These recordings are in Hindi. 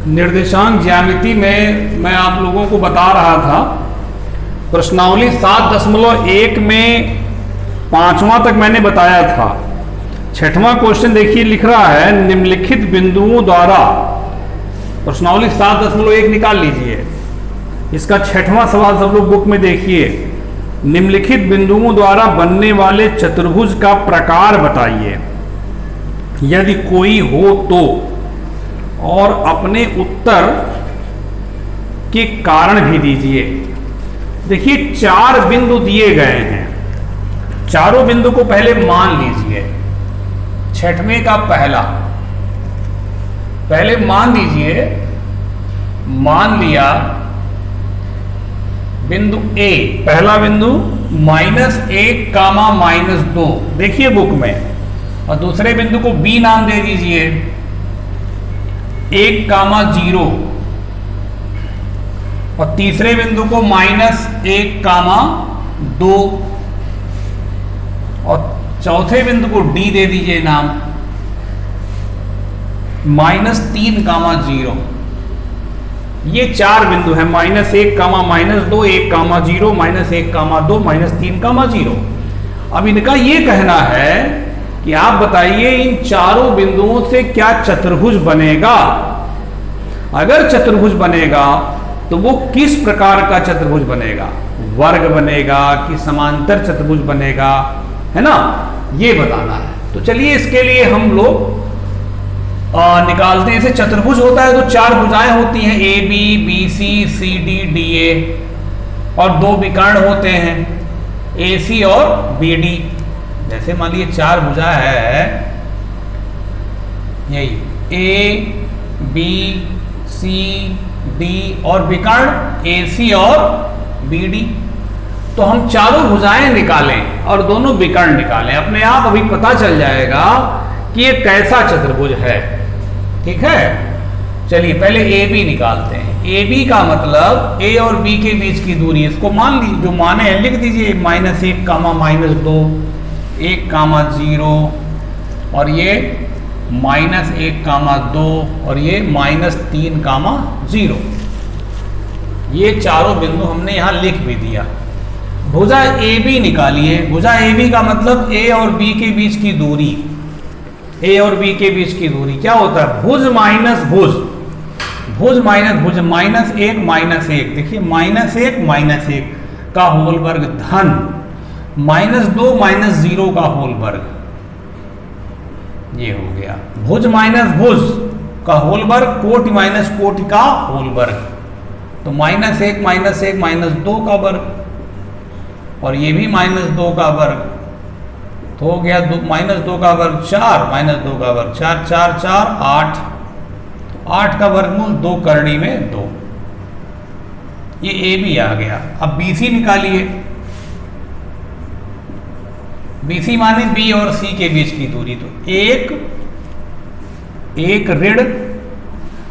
निर्देशांक ज्यामिति में मैं आप लोगों को बता रहा था, प्रश्नावली 7.1 में 5वां तक मैंने बताया था। 6वां क्वेश्चन देखिए लिख रहा है, निम्नलिखित बिंदुओं द्वारा, प्रश्नावली 7.1 निकाल लीजिए। इसका 6वां सवाल सब लोग बुक में देखिए। निम्नलिखित बिंदुओं द्वारा बनने वाले चतुर्भुज का प्रकार बताइए, यदि कोई हो तो, और अपने उत्तर के कारण भी दीजिए। देखिए 4 बिंदु दिए गए हैं, चारों बिंदु को पहले मान लीजिए। 6वें का पहले मान लीजिए, मान लिया बिंदु ए, पहला बिंदु -1, -2 देखिए बुक में, और दूसरे बिंदु को बी नाम दे दीजिए, 1, 0, और तीसरे बिंदु को -1, 2, और चौथे बिंदु को डी दे दीजिए नाम, -3, 0। ये 4 बिंदु है, -1, -2, 1, 0, -1, -2, -3, 0। अब इनका ये कहना है कि आप बताइए इन चारों बिंदुओं से क्या चतुर्भुज बनेगा। अगर चतुर्भुज बनेगा तो वो किस प्रकार का चतुर्भुज बनेगा, वर्ग बनेगा कि समांतर चतुर्भुज बनेगा, है ना, ये बताना है। तो चलिए इसके लिए हम लोग निकालते हैं। इसे चतुर्भुज होता है तो 4 भुजाएं होती हैं, A B, B C, C D, D A, और 2 विकर्ण होते हैं, ए सी और बी डी। जैसे मान लीजिए 4 भुजा है, यही ए बी सी डी, और विकर्ण ए सी और बी डी। तो हम चारों भुजाएं निकालें और दोनों विकर्ण निकालें, अपने आप अभी पता चल जाएगा कि ये कैसा चतुर्भुज है। ठीक है, चलिए पहले ए बी निकालते हैं। ए बी का मतलब ए और बी के बीच की दूरी, इसको मान लीजिए, जो माने हैं लिख दीजिए, -1, -2, 1, 0, और ये -1, 2, और ये -3, 0। ये चारों बिंदु हमने यहां लिख भी दिया। भुजा ए बी निकालिए। भुजा ए बी का मतलब ए और बी के बीच की दूरी, ए और बी के बीच की दूरी क्या होता है, भुज माइनस भुज, भुज माइनस भुज, -1, देखिए -1 का होल वर्ग धन -2 -0 का होल वर्ग, ये हो गया भुज माइनस भुज का होल वर्ग, कोटि माइनस कोटि का होल वर्ग, तो -1 -2 का वर्ग, और ये भी -2 का वर्ग, तो हो गया -2 का वर्ग 4, -2 का वर्ग 4, 4, 4, 8, 8 का वर्गमूल 2 करड़ी में 2। ये ए बी आ गया। अब बी सी निकालिए। बी सी माने बी और सी के बीच की दूरी, तो 1 ऋण,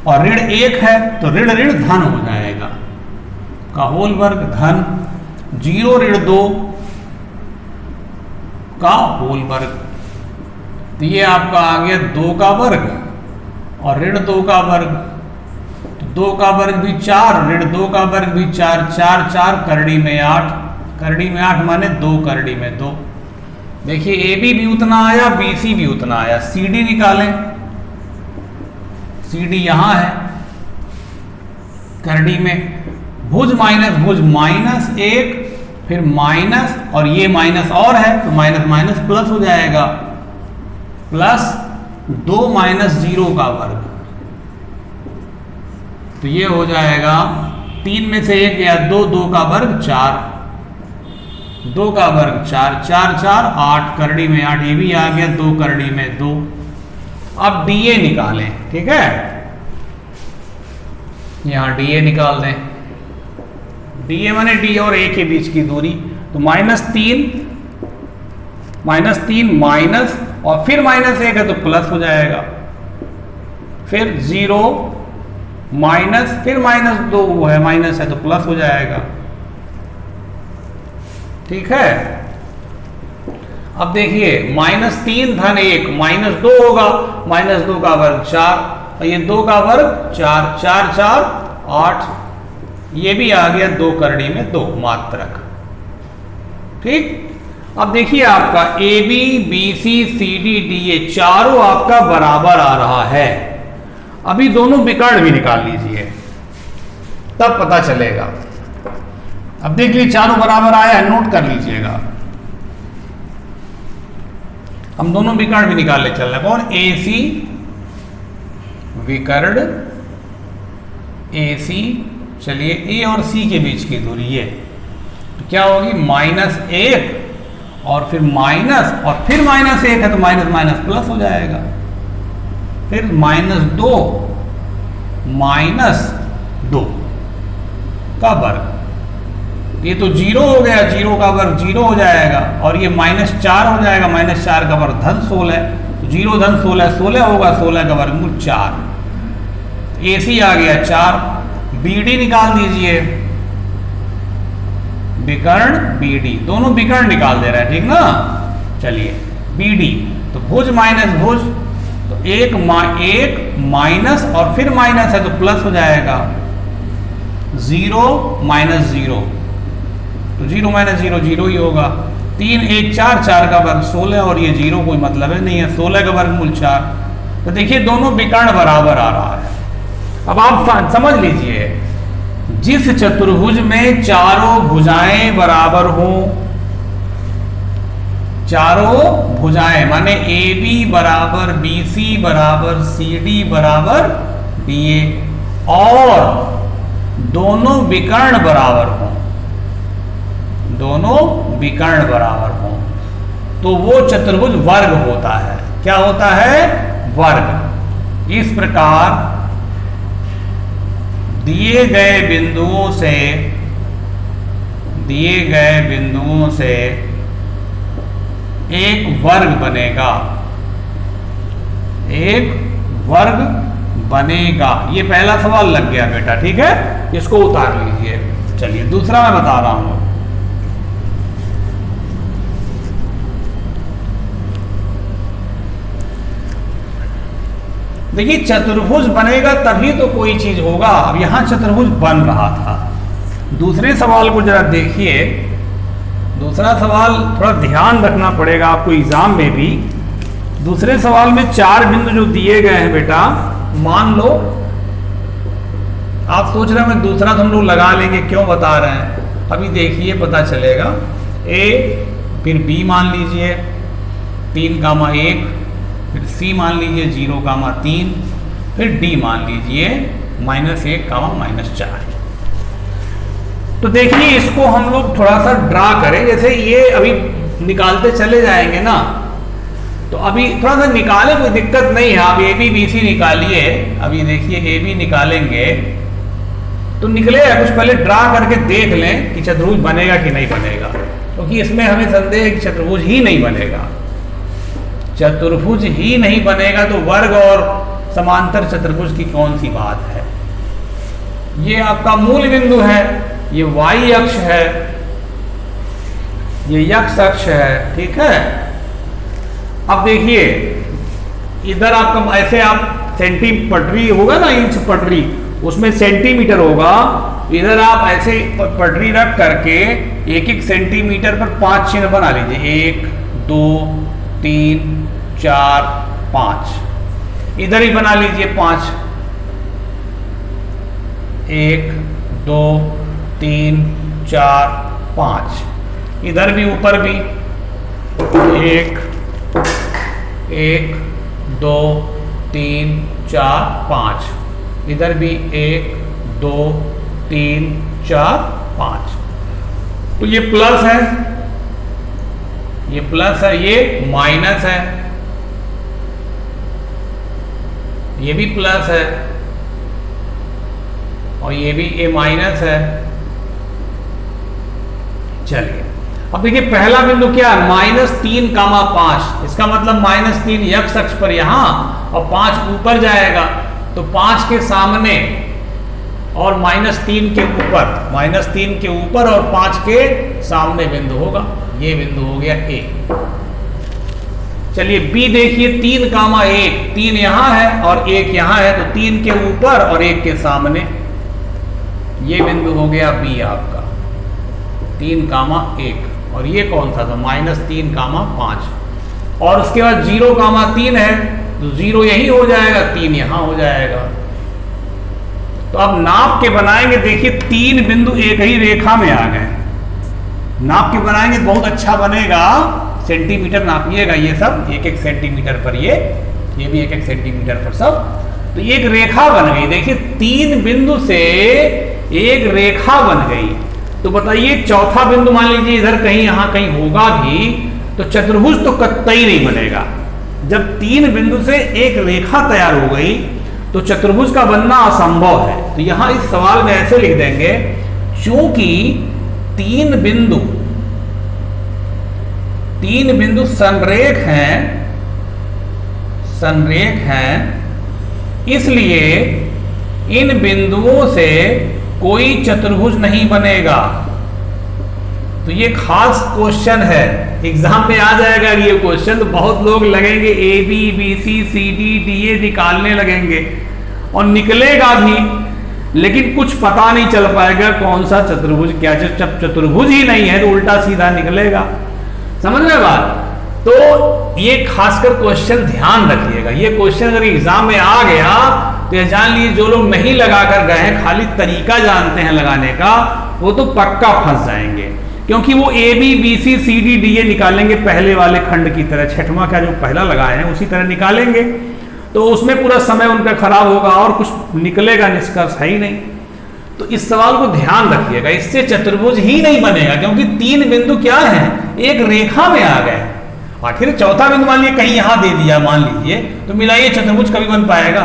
और ऋण 1 है तो ऋण ऋण धन हो जाएगा, का होल वर्ग धन, 0 ऋण 2 का होल वर्ग, तो ये आपका आ गया 2 का वर्ग और ऋण 2 का वर्ग, तो 2 का वर्ग भी 4, ऋण 2 का वर्ग भी 4, 4, 4 करड़ी में 8, करड़ी में 8 माने 2 करड़ी में 2। देखिए ए बी भी उतना आया, बी सी भी उतना आया। सी डी निकालें। सी डी यहां है करड़ी में, भुज माइनस भुज -1, फिर माइनस, और ये माइनस और है तो माइनस माइनस प्लस हो जाएगा, +2 -0 का वर्ग, तो ये हो जाएगा 3 में से 1 गया 2, 2 का वर्ग 4, 2 का वर्ग 4, 4, 4, 8 करड़ी में 8, ये भी आ गया 2 करड़ी में 2। अब डी ए निकालें। ठीक है, यहां डी ए निकाल दें। डी ए माने डी और ए के बीच की दूरी, तो -3 माइनस, और फिर -1 है तो प्लस हो जाएगा, फिर 0 माइनस, फिर -2 है, माइनस है तो प्लस हो जाएगा। ठीक है, अब देखिए -3 धन 1 -2 होगा, -2 का वर्ग 4, और ये 2 का वर्ग 4, 4 4 8, ये भी आ गया 2 करड़ी में 2 मात्रक। ठीक, अब देखिए आपका A B B C C D D A चारों आपका बराबर आ रहा है। अभी दोनों विकर्ण भी निकाल लीजिए, तब पता चलेगा। अब देख लीजिए चारों बराबर आया है, नोट कर लीजिएगा। हम दोनों विकर्ण भी निकालने चल रहे हैं। कौन? ए सी विकर्ण ए सी। चलिए ए और सी के बीच की दूरी है तो क्या होगी? -1 और फिर माइनस और फिर -1 है तो माइनस माइनस प्लस हो जाएगा। फिर -2 -2 का वर्ग, ये तो 0 हो गया, 0 का वर्ग 0 हो जाएगा और ये -4 हो जाएगा, -4 का वर्ग धन 16, तो 0 धन 16 16 होगा, 16 का वर्गमूल 4। ए सी आ गया 4, बी डी निकाल दीजिए, विकर्ण बी डी, दोनों विकर्ण निकाल दे रहे हैं, ठीक ना। चलिए बी डी तो भुज माइनस भुज, तो एक माइनस और फिर माइनस है तो प्लस हो जाएगा। 0 -0 तो 0 - 0 0 ही होगा। 3 1 4, 4 का वर्ग 16 और ये 0 कोई मतलब है नहीं है, 16 का वर्गमूल 4। तो देखिए दोनों विकर्ण बराबर आ रहा है। अब आप समझ लीजिए, जिस चतुर्भुज में चारों भुजाएं बराबर हो, चारों भुजाएं माने ए बी बराबर बी सी बराबर सी डी बराबर डी ए, और दोनों विकर्ण बराबर हो, दोनों विकर्ण बराबर हो, तो वो चतुर्भुज वर्ग होता है। क्या होता है? वर्ग। इस प्रकार दिए गए बिंदुओं से एक वर्ग बनेगा, एक वर्ग बनेगा। ये पहला सवाल लग गया बेटा, ठीक है, इसको उतार लीजिए। चलिए दूसरा मैं बता रहा हूं। देखिए चतुर्भुज बनेगा तभी तो कोई चीज होगा। अब यहां चतुर्भुज बन रहा था। दूसरे सवाल को जरा देखिए। दूसरा सवाल थोड़ा ध्यान रखना पड़ेगा आपको एग्जाम में भी। दूसरे सवाल में 4 बिंदु जो दिए गए हैं बेटा, मान लो आप सोच रहे हैं मैं दूसरा तो हम लोग लगा लेंगे, क्यों बता रहे हैं, अभी देखिए पता चलेगा। ए फिर बी मान लीजिए 3,1, फिर सी मान लीजिए 0,3, फिर डी मान लीजिए -1, -4। तो देखिए इसको हम लोग थोड़ा सा ड्रा करें, जैसे ये अभी निकालते चले जाएंगे ना, तो अभी थोड़ा सा निकाले, कोई दिक्कत नहीं है। आप ए बी बी सी निकालिए। अभी देखिए ए बी निकालेंगे तो निकलेगा कुछ, पहले ड्रा करके देख लें कि चतुर्भुज बनेगा कि नहीं बनेगा, क्योंकि इसमें हमें संदेह है कि चतुर्भुज ही नहीं बनेगा। चतुर्भुज ही नहीं बनेगा तो वर्ग और समांतर चतुर्भुज की कौन सी बात है। ये आपका मूल बिंदु है, ये y अक्ष है, ये x अक्ष है, ठीक है। अब देखिए इधर आपका ऐसे आप पटरी होगा ना, इंच पटरी, उसमें सेंटीमीटर होगा। इधर आप ऐसे पटरी रख करके एक एक सेंटीमीटर पर 5 चिन्ह बना लीजिए। 1 2 3 4 5, इधर ही बना लीजिए 5। 1 2 3 4 5, इधर भी ऊपर भी 1 1 2 3 4 5, इधर भी 1 2 3 4 5। तो ये प्लस है, ये प्लस है, ये माइनस है, ये भी प्लस है और ये भी ए माइनस है। चलिए अब देखिए पहला बिंदु क्या है, -3,5। इसका मतलब -3 x अक्ष पर यहां और 5 ऊपर जाएगा, तो 5 के सामने और -3 के ऊपर, -3 के ऊपर और 5 के सामने बिंदु होगा। ये बिंदु हो गया ए। चलिए बी देखिए 3 कामा 1, 3 यहां है और 1 यहां है, तो 3 के ऊपर और 1 के सामने, ये बिंदु हो गया बी आपका 3 कामा 1, और ये कौन सा था -3 कामा 5, और उसके बाद 0 कामा 3 है, तो 0 यही हो जाएगा, 3 यहां हो जाएगा। तो अब नाप के बनाएंगे, देखिए 3 बिंदु एक ही रेखा में आ गए, नाप के बनाएंगे बहुत अच्छा बनेगा। सेंटीमीटर नापिएगा, ये सब 1-1 सेंटीमीटर पर, ये भी 1-1 सेंटीमीटर पर सब। तो एक रेखा बन गई, देखिए 3 बिंदु से एक रेखा बन गई। तो बताइए चौथा बिंदु मान लीजिए इधर कहीं यहां कहीं होगा भी, तो चतुर्भुज तो कतई नहीं बनेगा। जब 3 बिंदु से एक रेखा तैयार हो गई तो चतुर्भुज का बनना असंभव है। तो यहां इस सवाल में ऐसे लिख देंगे, चूंकि 3 बिंदु संरेख हैं, इसलिए इन बिंदुओं से कोई चतुर्भुज नहीं बनेगा। तो ये खास क्वेश्चन है, एग्जाम में आ जाएगा ये क्वेश्चन। तो बहुत लोग लगेंगे A B B C C D D A निकालने लगेंगे, और निकलेगा भी, लेकिन कुछ पता नहीं चल पाएगा कौन सा चतुर्भुज क्या। जब चतुर्भुज ही नहीं है तो उल्टा सीधा निकलेगा, समझ रहे बात। तो ये खासकर क्वेश्चन ध्यान रखिएगा, ये क्वेश्चन अगर एग्जाम में आ गया तो ये जान लीजिए जो लोग नहीं लगा कर गए हैं, खाली तरीका जानते हैं लगाने का, वो तो पक्का फंस जाएंगे। क्योंकि वो A B B C C D D A निकालेंगे पहले वाले खंड की तरह, छठवां का जो पहला लगाए हैं उसी तरह निकालेंगे, तो उसमें पूरा समय उनका खराब होगा और कुछ निकलेगा निष्कर्ष है ही नहीं। तो इस सवाल को ध्यान रखिएगा, इससे चतुर्भुज ही नहीं बनेगा, क्योंकि 3 बिंदु क्या है, एक रेखा में आ गए। आखिर चौथा बिंदु मान लीजिए कहीं यहां दे दिया मान लीजिए, तो मिलाइए चतुर्भुज कभी बन पाएगा,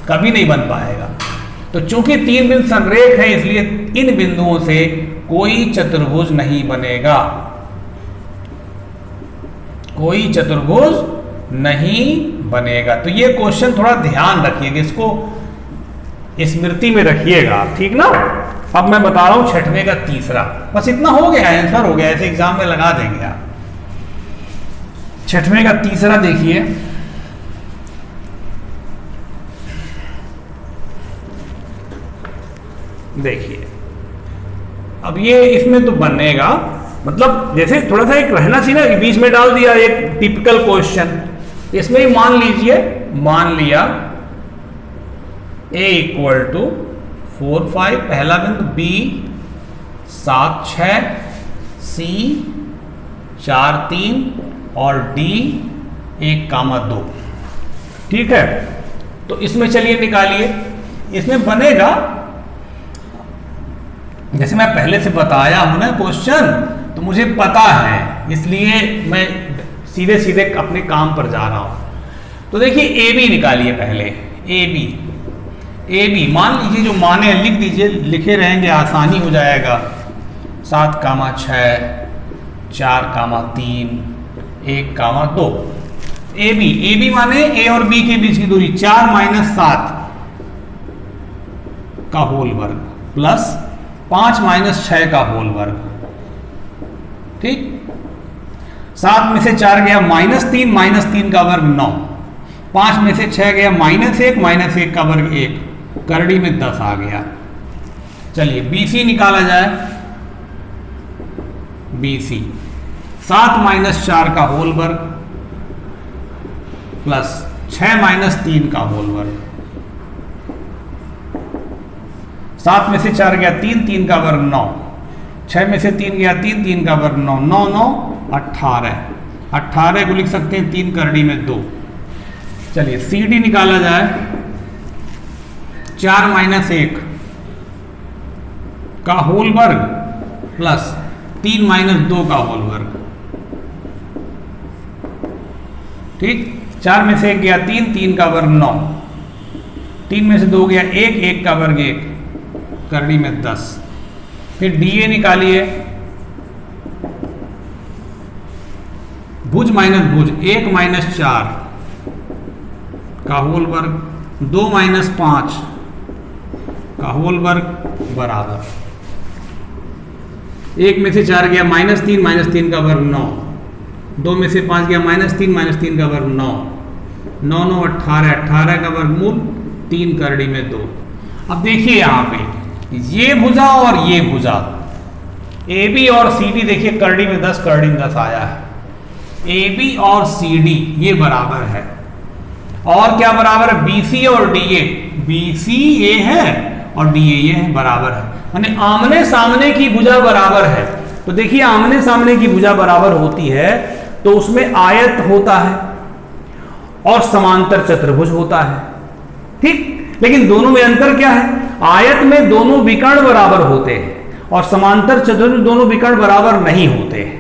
कभी नहीं बन पाएगा। तो चूंकि 3 बिंदु संरेख है, इसलिए इन बिंदुओं से कोई चतुर्भुज नहीं बनेगा, कोई चतुर्भुज नहीं बनेगा। तो ये क्वेश्चन थोड़ा ध्यान रखिएगा, इसको स्मृति में रखिएगा, ठीक ना। अब मैं बता रहा हूं छठवें का तीसरा, बस इतना हो गया, आंसर हो गया, ऐसे एग्जाम में लगा देंगे आप। छठवें का तीसरा देखिए, अब ये इसमें तो बनेगा, मतलब जैसे थोड़ा सा एक रहना चाहिए ना, बीच में डाल दिया एक टिपिकल क्वेश्चन। इसमें ही मान लिया a = 4 5 पहला बिंदु, b 7 6, c 4 3 और d 1, 2, ठीक है। तो इसमें चलिए निकालिए, इसमें बनेगा जैसे मैं पहले से बताया हूं ना क्वेश्चन, तो मुझे पता है, इसलिए मैं सीधे सीधे अपने काम पर जा रहा हूं। तो देखिए ए बी निकालिए पहले, ए बी मान लीजिए, जो माने लिख दीजिए, लिखे रहेंगे आसानी हो जाएगा। 7, 6, 4, 3, 1, 2। ए बी माने ए और बी के बीच की दूरी 4 - 7 का होल वर्ग प्लस 5 - 6 का होल वर्ग, ठीक। 7 में से 4 गया -3, -3 का वर्ग 9, 5 में से 6 गया -1, -1 का वर्ग 1, करड़ी में 10 आ गया। चलिए BC निकाला जाए, BC 7 - 4 का होल वर्ग प्लस 6 - 3 का होल वर्ग, 7 में से 4 गया 3, 3 का वर्ग 9, 6 में से 3 गया 3, 3 का वर्ग 9, 9 9 18, 18 को लिख सकते हैं 3 करड़ी में 2। चलिए CD निकाला जाए, 4 - 1 का होल वर्ग प्लस 3 - 2 का होल वर्ग, ठीक। 4 में से 1 गया 3, 3 का वर्ग 9, 3 में से 2 गया 1, 1 का वर्ग 1, करड़ी में 10। फिर DA निकालिए, भुज माइनस भुज, 1 - 4 का होल वर्ग, 2 - 5 का होल वर्ग बराबर, 1 में से 4 गया -3, -3 का वर्ग 9, 2 में से 5 गया -3 का वर्ग 9, 9 9 18, 18 का वर्गमूल 3 करड़ी में 2। अब देखिए यहाँ पे ये भुजा और ये भुजा ए बी और सी डी, देखिए करड़ी में 10 करड़ी में 10 आया है। ए बी और सी डी ये बराबर है, और क्या बराबर है? बी सी और डी ए, बी सी ये है और डी ए ये है, बराबर है। यानी आमने सामने की भुजा बराबर है। तो देखिए आमने सामने की भुजा बराबर होती है तो उसमें आयत होता है और समांतर चतुर्भुज होता है, ठीक। लेकिन दोनों में अंतर क्या है? आयत में दोनों विकर्ण बराबर होते हैं और समांतर चतुर्भुज दोनों विकर्ण बराबर नहीं होते हैं।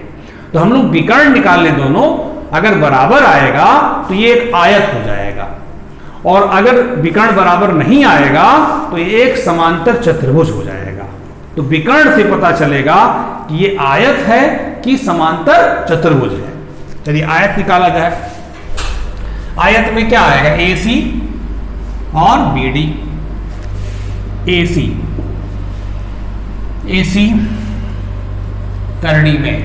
तो हम लोग विकर्ण निकाल लें दोनों, अगर बराबर आएगा तो ये एक आयत हो जाएगा, और अगर विकर्ण बराबर नहीं आएगा तो ये एक समांतर चतुर्भुज हो जाएगा। तो विकर्ण से पता चलेगा कि ये आयत है कि समांतर चतुर्भुज है। चलिए आयत निकाला जाए। आयत में क्या आएगा? ए सी और बी डी। ए सी करड़ी में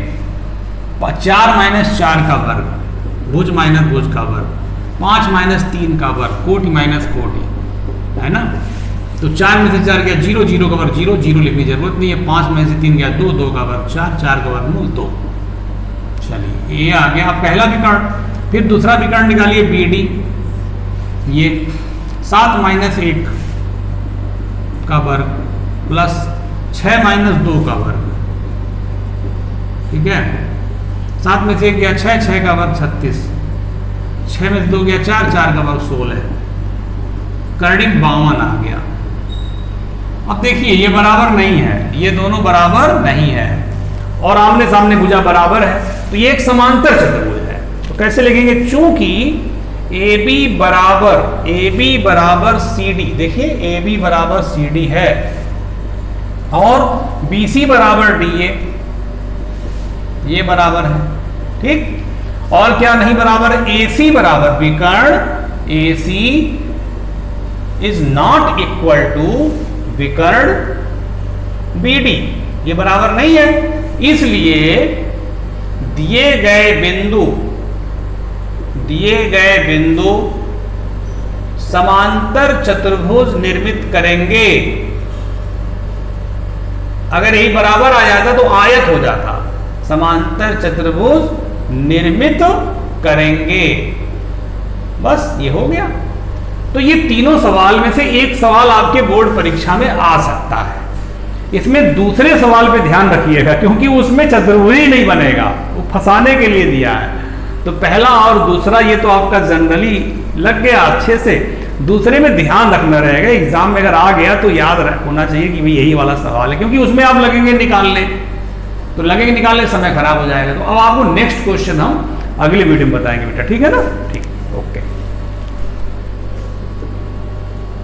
4 - 4 का वर्ग, भुज माइनस भुज का वर्ग, 5 - 3 का वर्ग, कोटि माइनस कोटि, है ना। तो 4 में से 4 गया 0, 0 का वर्ग 0, 0 लिखने की जरूरत नहीं है। 5 में से 3 गया 2, 2 का वर्ग 4, 4 का वर्गमूल 2। चलिए ये आ गया अब पहला विकर्ण। फिर दूसरा विकर्ण निकालिए बी डी, ये 7 - 1 का वर्ग प्लस 6 - 2 का वर्ग, ठीक है। 7 में से 1 गया 6, 6 का वर्ग 36, 6 में से 2 गया 4, 4 का वर्ग 16, करड़ी 52 आ गया। अब देखिए ये बराबर नहीं है, ये दोनों बराबर नहीं है, और आमने सामने भुजा बराबर है, तो ये एक समांतर चतुर्भुज है। तो कैसे लिखेंगे? चूंकि ए बी बराबर सी डी, देखिए ए बी बराबर सी डी है और बी सी बराबर डी ए, ये बराबर है, ठीक। और क्या नहीं बराबर? ए सी बराबर विकर्ण ए सी इज नॉट इक्वल टू विकर्ण बी डी, ये बराबर नहीं है। इसलिए दिए गए बिंदु समांतर चतुर्भुज निर्मित करेंगे। अगर यही बराबर आ जाता तो आयत हो जाता। समांतर चतुर्भुज निर्मित करेंगे, बस ये हो गया। तो ये तीनों सवाल में से एक सवाल आपके बोर्ड परीक्षा में आ सकता है। इसमें दूसरे सवाल पे ध्यान रखिएगा, क्योंकि उसमें चतुर्भुज ही नहीं बनेगा, वो फंसाने के लिए दिया है। तो पहला और दूसरा ये तो आपका जनरली लग गया अच्छे से, दूसरे में ध्यान रखना रहेगा। एग्जाम में अगर आ गया तो याद होना चाहिए कि भाई यही वाला सवाल है, क्योंकि उसमें आप लगेंगे निकालने, तो लगेंगे निकालने समय खराब हो जाएगा। तो अब आपको नेक्स्ट क्वेश्चन हम अगले वीडियो में बताएंगे बेटा, ठीक है ना। ठीक।